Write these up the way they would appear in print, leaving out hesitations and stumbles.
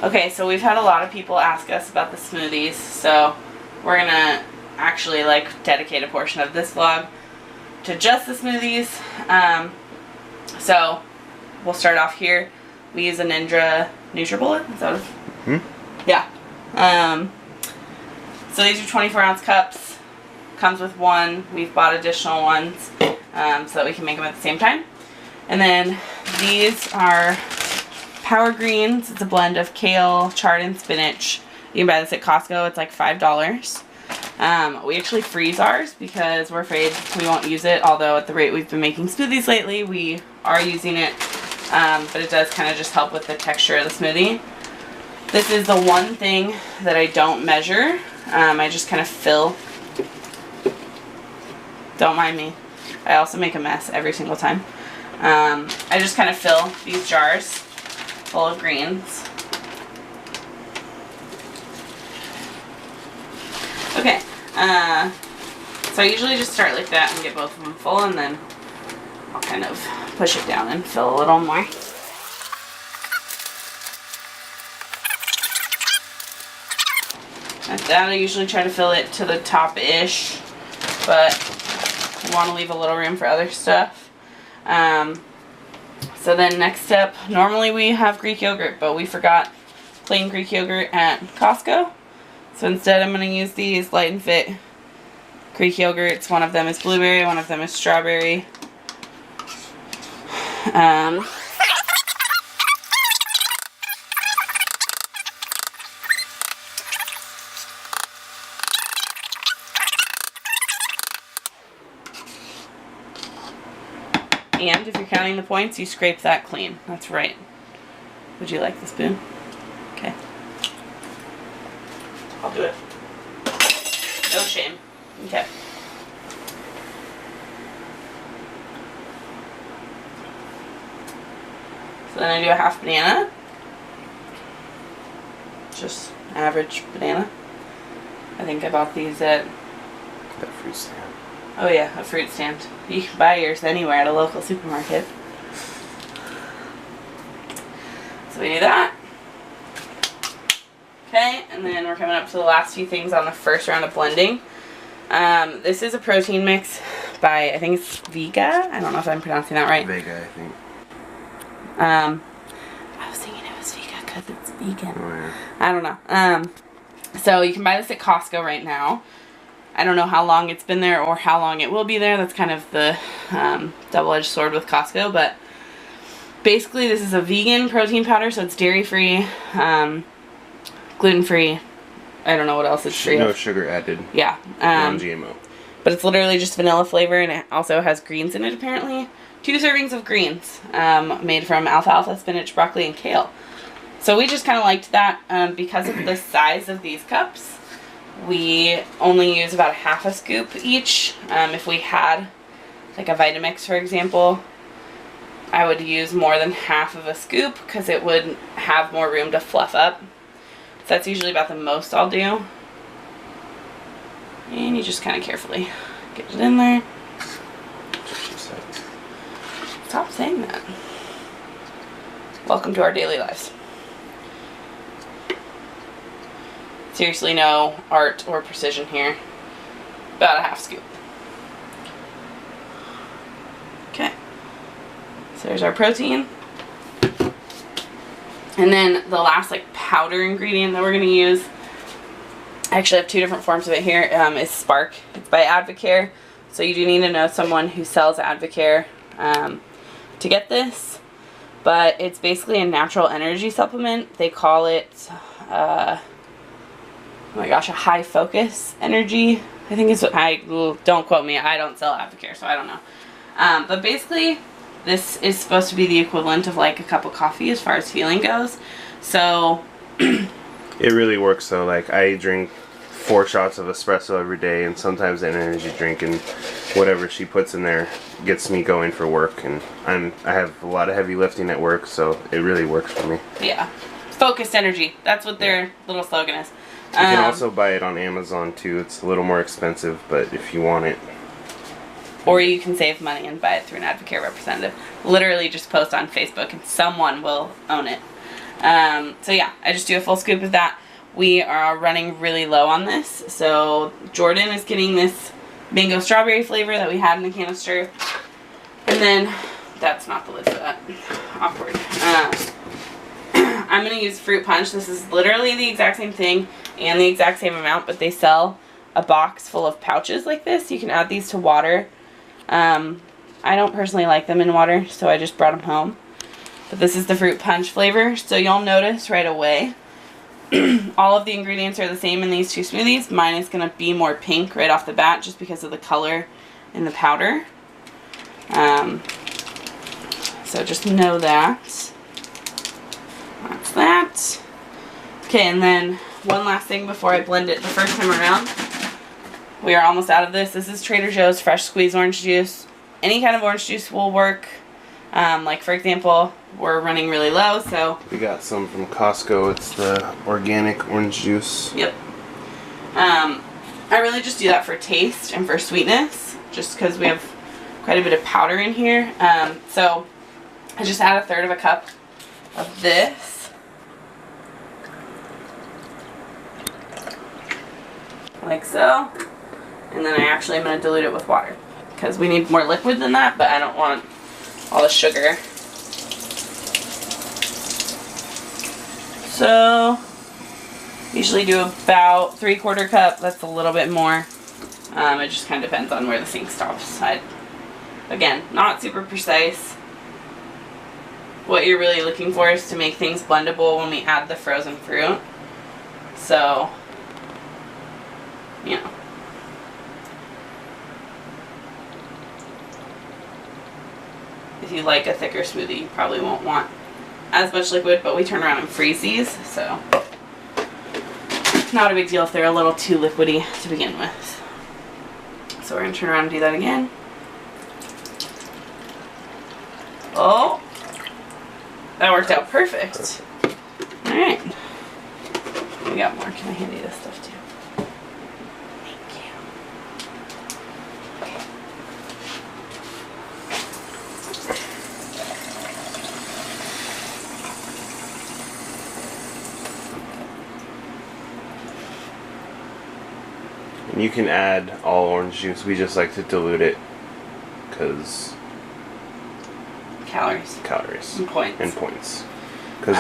Okay, so we've had a lot of people ask us about the smoothies, so we're gonna actually like dedicate a portion of this vlog to just the smoothies. So we'll start off here. We use a Ninja NutriBullet. Is that what Yeah. So these are 24-ounce cups. Comes with one. We've bought additional ones so that we can make them at the same time. And then these are Power Greens. It's a blend of kale, chard, and spinach. You can buy this at Costco. It's like $5. We actually freeze ours because we're afraid we won't use it, although at the rate we've been making smoothies lately, we are using it. But it does kind of just help with the texture of the smoothie. This is the one thing that I don't measure. I just kind of fill. Don't mind me. I also make a mess every single time. I just kind of fill these jars full of greens. Okay, so I usually just start like that and get both of them full, and then I'll kind of push it down and fill a little more. Like that, I usually try to fill it to the top-ish, but I want to leave a little room for other stuff. So then next step, normally we have Greek yogurt, but we forgot plain Greek yogurt at Costco. So instead I'm going to use these Light and Fit Greek yogurts. One of them is blueberry, one of them is strawberry. And if you're counting the points, you scrape that clean. That's right. Would you like the spoon? Okay. I'll do it. No shame. Okay. So then I do a half banana. Just average banana. I think I bought these at that fruit stand. Oh yeah, a fruit stand. You can buy yours anywhere at a local supermarket. So we do that. Okay, and then we're coming up to the last few things on the first round of blending. This is a protein mix by, I think it's Vega. I don't know if I'm pronouncing that right. Vega, I think. I was thinking it was Vega because it's vegan. Oh, yeah. I don't know. So you can buy this at Costco right now. I don't know how long it's been there or how long it will be there. That's kind of the double-edged sword with Costco. But basically this is a vegan protein powder, so it's dairy-free, gluten-free. I don't know what else it's free of. No sugar added. Yeah. Non-GMO. But it's literally just vanilla flavor, and it also has greens in it apparently. 2 servings of greens made from alfalfa, spinach, broccoli, and kale. So we just kind of liked that because of the size of these cups. We only use about half a scoop each. If we had like a Vitamix, for example, I would use more than half of a scoop because it would have more room to fluff up. So that's usually about the most I'll do. And you just kind of carefully get it in there. Stop saying that. Welcome to our daily lives. Seriously, no art or precision here. About a half scoop. Okay. So there's our protein. And then the last like powder ingredient that we're going to use, I actually have 2 different forms of it here, is Spark. It's by Advocare. So you do need to know someone who sells Advocare to get this. But it's basically a natural energy supplement. They call it... oh my gosh, a high focus energy. I think it's what don't quote me. I don't sell Advocare, so I don't know. But basically, this is supposed to be the equivalent of like a cup of coffee as far as feeling goes. So it really works though. Like I drink 4 shots of espresso every day, and sometimes an energy drink, and whatever she puts in there gets me going for work. And I have a lot of heavy lifting at work, so it really works for me. Yeah, focused energy. That's what their little slogan is. You can also buy it on Amazon too. It's a little more expensive, but if you want it. Or you can save money and buy it through an Advocare representative. Literally just post on Facebook and someone will own it. So yeah, I just do a full scoop of that. We are running really low on this, so Jordan is getting this mango strawberry flavor that we had in the canister, and then that's not the lid for that. Awkward. I'm gonna use fruit punch. This is literally the exact same thing and the exact same amount, but they sell a box full of pouches like this. You can add these to water. I don't personally like them in water, so I just brought them home. But this is the fruit punch flavor, so you'll notice right away all of the ingredients are the same in these two smoothies. Mine is going to be more pink right off the bat just because of the color in the powder. So just know that. That's that. Okay, and then one last thing before I blend it the first time around. We are almost out of this. This is Trader Joe's fresh squeezed orange juice. Any kind of orange juice will work. Like for example, we're running really low, so we got some from Costco. It's the organic orange juice. Yep. I really just do that for taste and for sweetness, just because we have quite a bit of powder in here. So I just add 1/3 cup of this, like so, and then I actually am going to dilute it with water because we need more liquid than that, but I don't want all the sugar. So usually do about 3/4 cup. That's a little bit more. It just kind of depends on where the sink stops. Again, not super precise. What you're really looking for is to make things blendable when we add the frozen fruit. So, you know. If you like a thicker smoothie, you probably won't want as much liquid, but we turn around and freeze these, so not a big deal if they're a little too liquidy to begin with. So we're going to turn around and do that again. Oh, that worked out perfect. Alright. We got more. Can I hand you this stuff too? Thank you. And you can add all orange juice. We just like to dilute it because calories and points. Because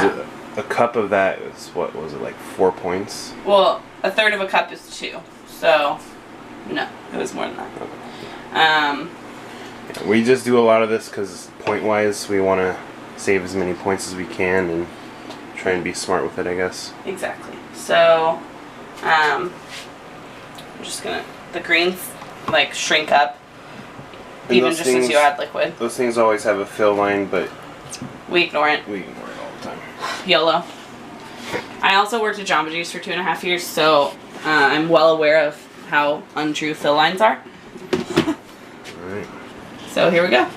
a cup of that is, what was it, like 4 points? Well, 1/3 cup is 2. So, no, it was more than that. Yeah, we just do a lot of this because point-wise, we want to save as many points as we can and try and be smart with it, I guess. Exactly. So, I'm just gonna, the greens like shrink up. And even just as you add liquid. Those things always have a fill line, but we ignore it. We ignore it all the time. YOLO. I also worked at Jamba Juice for 2.5 years, so I'm well aware of how untrue fill lines are. Alright. So here we go.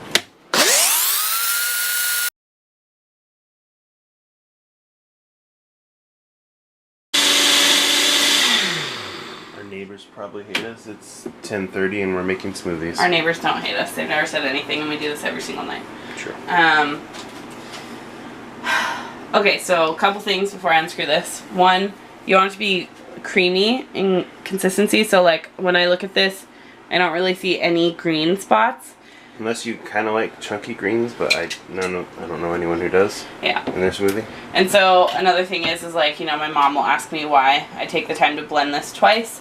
Neighbors probably hate us. It's 10:30 and we're making smoothies. Our neighbors don't hate us. They've never said anything, and we do this every single night. True. Okay, so a couple things before I unscrew this. One, you want it to be creamy in consistency. So like when I look at this, I don't really see any green spots. Unless you kind of like chunky greens, but I don't know anyone who does. Yeah. In their smoothie. And so another thing is like, you know, my mom will ask me why I take the time to blend this twice.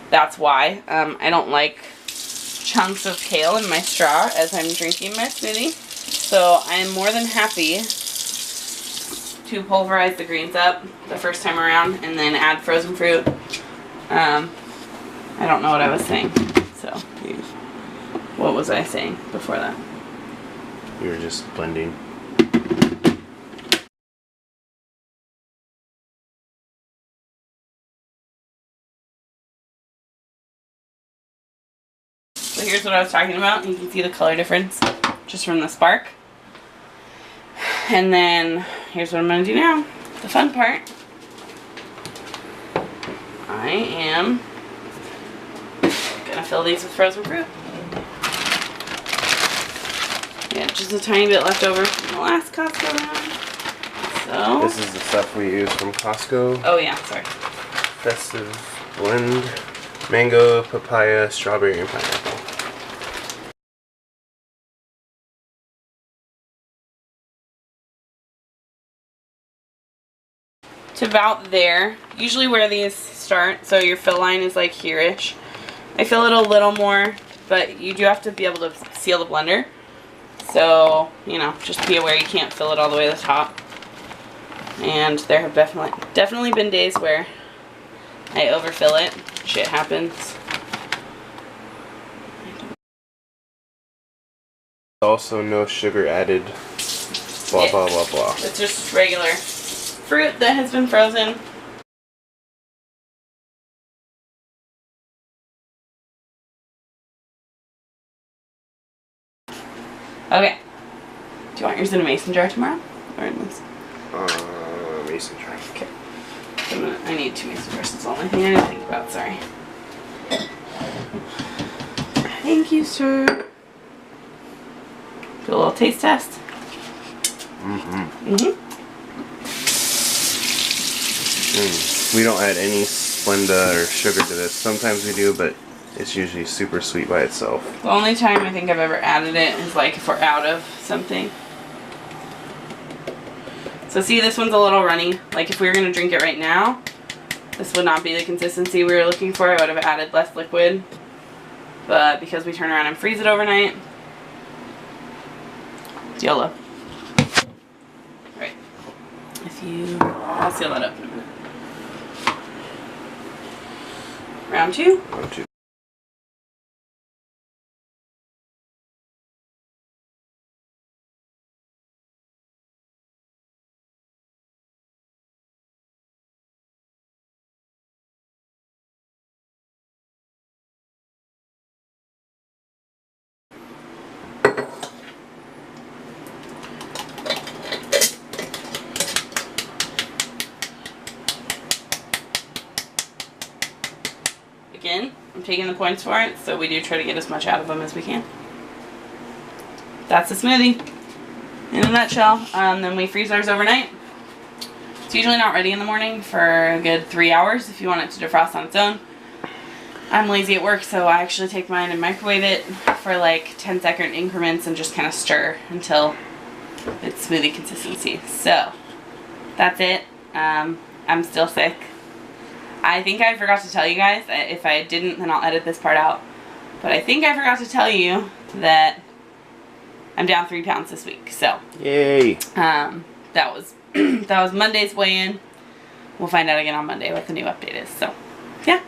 That's why. I don't like chunks of kale in my straw as I'm drinking my smoothie. So I'm more than happy to pulverize the greens up the first time around and then add frozen fruit. I don't know what I was saying. So, what was I saying before that? You were just blending. So here's what I was talking about. You can see the color difference just from the spark. And then here's what I'm going to do now. The fun part. I am going to fill these with frozen fruit. Yeah, just a tiny bit left over from the last Costco round. So. This is the stuff we use from Costco. Oh yeah, sorry. Festive blend. Mango, papaya, strawberry, and pineapple. To about there. Usually where these start, so your fill line is like here-ish. I fill it a little more, but you do have to be able to seal the blender. So, you know, just be aware you can't fill it all the way to the top. And there have definitely been days where I overfill it. Shit happens. Also no sugar added. Blah, blah, blah, blah. It's just regular fruit that has been frozen. Okay. Do you want yours in a mason jar tomorrow? Or in this? Mason jar. Okay. I need 2 mason jars. That's the only thing I didn't think about. Sorry. Thank you, sir. Do a little taste test. We don't add any Splenda or sugar to this. Sometimes we do, but it's usually super sweet by itself. The only time I think I've ever added it is like if we're out of something. So see, this one's a little runny. Like if we were going to drink it right now, this would not be the consistency we were looking for. I would have added less liquid. But because we turn around and freeze it overnight, it's YOLO. Alright. I'll seal that up in a minute. Round 2. Round 2. Again, I'm taking the points for it, so we do try to get as much out of them as we can. That's a smoothie in a nutshell. Then we freeze ours overnight. It's usually not ready in the morning for a good 3 hours if you want it to defrost on its own. I'm lazy at work, so I actually take mine and microwave it for like 10-second increments and just kind of stir until it's smoothie consistency. So that's it. I'm still sick. I think I forgot to tell you guys. If I didn't, then I'll edit this part out. But I think I forgot to tell you that I'm down 3 pounds this week. So yay! That was that was Monday's weigh-in. We'll find out again on Monday what the new update is. So yeah.